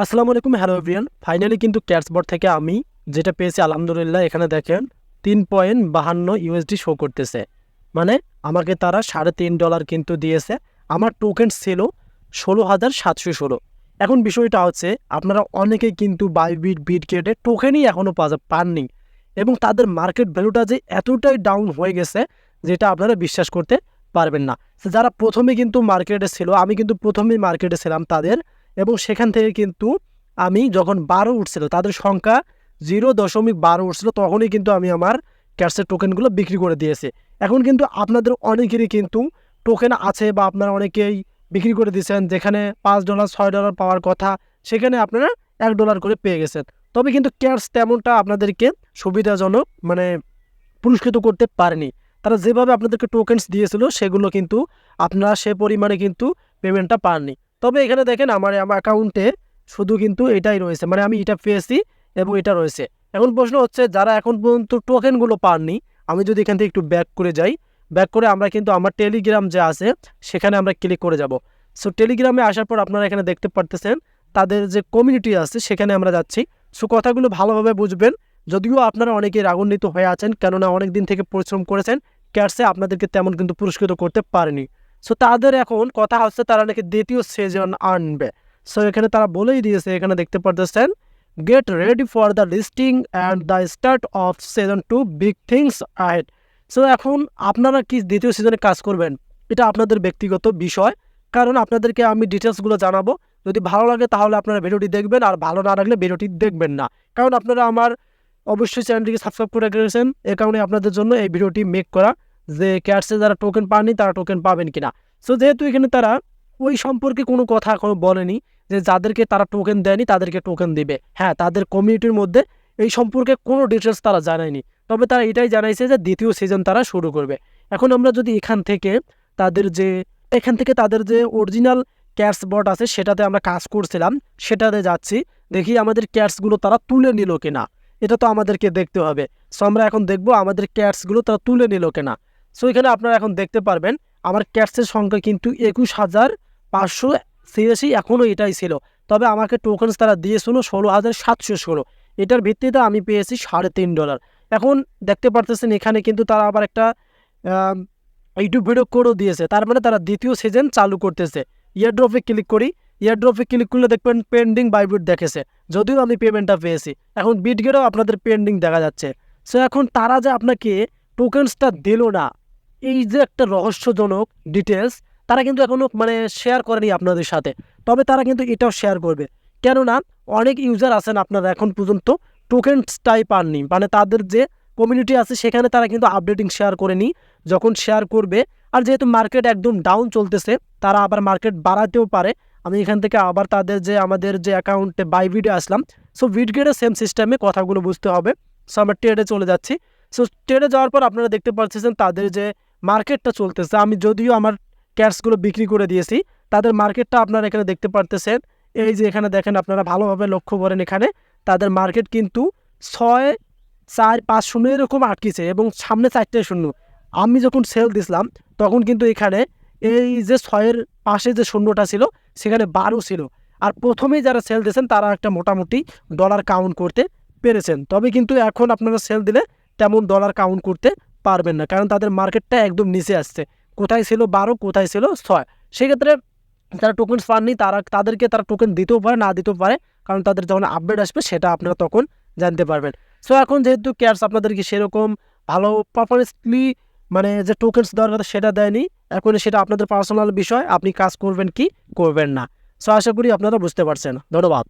আসসালামু আলাইকুম, hello everyone. Finally কিন্তু ক্যাটসবট থেকে আমি যেটা পেয়েছি আলহামদুলিল্লাহ, এখানে দেখেন 3.52 ইউএসডি শো করতেছে। মানে আমাকে তারা $3.5 কিন্তু দিয়েছে। আমার টোকেন ছিল 16,716। এখন বিষয়টা হচ্ছে, আপনারা অনেকেই কিন্তু বাইবিট, বিটগেটে টোকেনই এখনও পাননি, এবং তাদের মার্কেট ভ্যালুটা যে এতটাই ডাউন হয়ে গেছে যেটা আপনারা বিশ্বাস করতে পারবেন না। যারা প্রথমে কিন্তু মার্কেটে ছিল, আমি কিন্তু প্রথমেই মার্কেটে ছিলাম তাদের, এবং সেখান থেকে কিন্তু আমি যখন 12 উঠছিল, তাদের সংখ্যা 0.12 উঠছিল, তখনই কিন্তু আমি আমার ক্যাটসের টোকেনগুলো বিক্রি করে দিয়েছি। এখন কিন্তু আপনাদের অনেকেরই কিন্তু টোকেন আছে, বা আপনারা অনেকেই বিক্রি করে দিয়েছেন, যেখানে $5 $6 পাওয়ার কথা সেখানে আপনারা $1 করে পেয়ে গেছেন। তবে কিন্তু ক্যাটস তেমনটা আপনাদেরকে সুবিধাজনক পুরস্কৃত করতে পারেনি। তারা যেভাবে আপনাদেরকে টোকেনস দিয়েছিল সেগুলো কিন্তু আপনারা সে পরিমাণে কিন্তু পেমেন্টটা পাননি। তবে এখানে দেখেন আমার অ্যাকাউন্টে শুধু কিন্তু এটাই রয়েছে, আমি এটা পেয়েছি এবং এটা রয়েছে। এখন প্রশ্ন হচ্ছে, যারা এখন পর্যন্ত টোকেনগুলো পাননি, আমি যদি এখান থেকে একটু ব্যাক করে যাই, ব্যাক করে আমরা কিন্তু আমার টেলিগ্রাম যে আছে সেখানে আমরা ক্লিক করে যাব। সো টেলিগ্রামে আসার পর আপনারা এখানে দেখতে পারতেছেন তাদের যে কমিউনিটি আছে সেখানে আমরা যাচ্ছি। সো কথাগুলো ভালোভাবে বুঝবেন। যদিও আপনারা অনেকে রাগান্বিত হয়ে আছেন, কেননা অনেক দিন থেকে পরিশ্রম করেছেন, ক্যাটসে আপনাদেরকে তেমন কিন্তু পুরস্কৃত করতে পারেনি। সো তাদের এখন কথা হচ্ছে তারা নাকি দ্বিতীয় সিজন আনবে। সো এখানে তারা বলেই দিয়েছে, এখানে দেখতে পারতেছেন, get ready for the listing and the start off season 2, big things ahead. So এখন আপনারা কি দ্বিতীয় সিজনে কাজ করবেন, এটা আপনাদের ব্যক্তিগত বিষয়, কারণ আপনাদেরকে আমি ডিটেলসগুলো জানাবো। যদি ভালো লাগে তাহলে আপনারা ভিডিওটি দেখবেন, আর ভালো না লাগলে ভিডিওটি দেখবেন না, কারণ আপনারা আমার অবশ্যই চ্যানেলটিকে সাবস্ক্রাইব করে রেখেছেন। এ কারণে আপনাদের জন্য এই ভিডিওটি মেক করা, যে ক্যাটসে যারা টোকেন পাননি তারা টোকেন পাবেন কিনা। সো যেহেতু এখানে তারা ওই সম্পর্কে কোনো কথা এখনো বলেনি যে যাদেরকে তারা টোকেন দেয়নি তাদেরকে টোকেন দিবে, হ্যাঁ, তাদের কমিউনিটির মধ্যে এই সম্পর্কে কোনো ডিটেলস তারা জানায়নি। তবে তারা এটাই জানাইছে যে দ্বিতীয় সিজন তারা শুরু করবে। এখন আমরা যদি এখান থেকে তাদের যে অরিজিনাল ক্যাটস বট আছে সেটাতে আমরা কাজ করছিলাম, সেটাতে যাচ্ছি, দেখি আমাদের ক্যাটসগুলো তারা তুলে নিল কিনা। এটা তো আমাদেরকে দেখতে হবে। সো আমরা এখন দেখব আমাদের ক্যাটসগুলো তারা তুলে নিল কিনা। সো এখানে আপনারা এখন দেখতে পারবেন আমার ক্যাটসের সংখ্যা কিন্তু 21,586, এখনও এটাই ছিল। তবে আমাকে টোকেনস তারা দিয়েছিল 16,716। এটার ভিত্তিতে আমি পেয়েছি $3.5। এখন দেখতে পারতেছেন এখানে কিন্তু তারা আবার একটা ইউটিউব ভিডিও কোডও দিয়েছে, তার মানে তারা দ্বিতীয় সিজন চালু করতেছে। ইয়ারড্রপে ক্লিক করি, ইয়ারড্রপে ক্লিক করলে দেখবেন পেন্ডিং বাইবিট দেখেছে, যদিও আমি পেমেন্টটা পেয়েছি। এখন বিটগেটও আপনাদের পেন্ডিং দেখা যাচ্ছে। সো এখন তারা যে আপনাকে টোকেনসটা দিল না, এই যে একটা রহস্যজনক ডিটেলস, তারা কিন্তু এখনও শেয়ার করেনি আপনাদের সাথে। তবে তারা কিন্তু এটাও শেয়ার করবে, কেননা অনেক ইউজার আছেন আপনারা এখন পর্যন্ত টোকেনসটাই পাননি, তাদের যে কমিউনিটি আছে সেখানে তারা কিন্তু আপডেটিং শেয়ার করেনি। যখন শেয়ার করবে, আর যেহেতু মার্কেট একদম ডাউন চলতেছে, তারা আবার মার্কেট বাড়াতেও পারে। আমি এখান থেকে আবার আমাদের যে অ্যাকাউন্টে বাইবিটে আসলাম। সো বিটগেটের সেম সিস্টেমে কথাগুলো বুঝতে হবে। সো আমরা ট্রেডে চলে যাচ্ছি। সো ট্রেডে যাওয়ার পর আপনারা দেখতে পাচ্ছেন তাদের যে মার্কেটটা চলতেছে, আমি যদিও আমার ক্যাটসগুলো বিক্রি করে দিয়েছি, তাদের মার্কেটটা আপনারা এখানে দেখতে পারতেছেন। এই যে এখানে দেখেন, আপনারা ভালোভাবে লক্ষ্য করেন, এখানে তাদের মার্কেট কিন্তু 6-4-5 শূন্য এরকম আটকেছে, এবং সামনে 4টে শূন্য। আমি যখন সেল দিছিলাম তখন কিন্তু এখানে এই যে 6-এর পাশে যে শূন্যটা ছিল সেখানে 12 ছিল। আর প্রথমেই যারা সেল দিয়েছেন তারা একটা মোটামুটি ডলার কাউন্ট করতে পেরেছেন। তবে কিন্তু এখন আপনারা সেল দিলে তেমন ডলার কাউন্ট করতে পারবেন না, কারণ তাদের মার্কেটটা একদম নিচে আসছে। কোথায় ছিল 12, কোথায় ছিল 6। সেক্ষেত্রে যারা টোকেনস পাননি তাদেরকে তারা টোকেন দিতেও পারে, না দিতেও পারে, কারণ তাদের যখন আপডেট আসবে সেটা আপনারা তখন জানতে পারবেন। সো এখন যেহেতু ক্যাটস আপনাদেরকে সেরকম ভালো পারফরমেন্সলি যে টোকেনস দেওয়ার কথা সেটা দেয়নি, এখন সেটা আপনাদের পার্সোনাল বিষয়, আপনি কাজ করবেন কি করবেন না। সো আশা করি আপনারা বুঝতে পারছেন। ধন্যবাদ।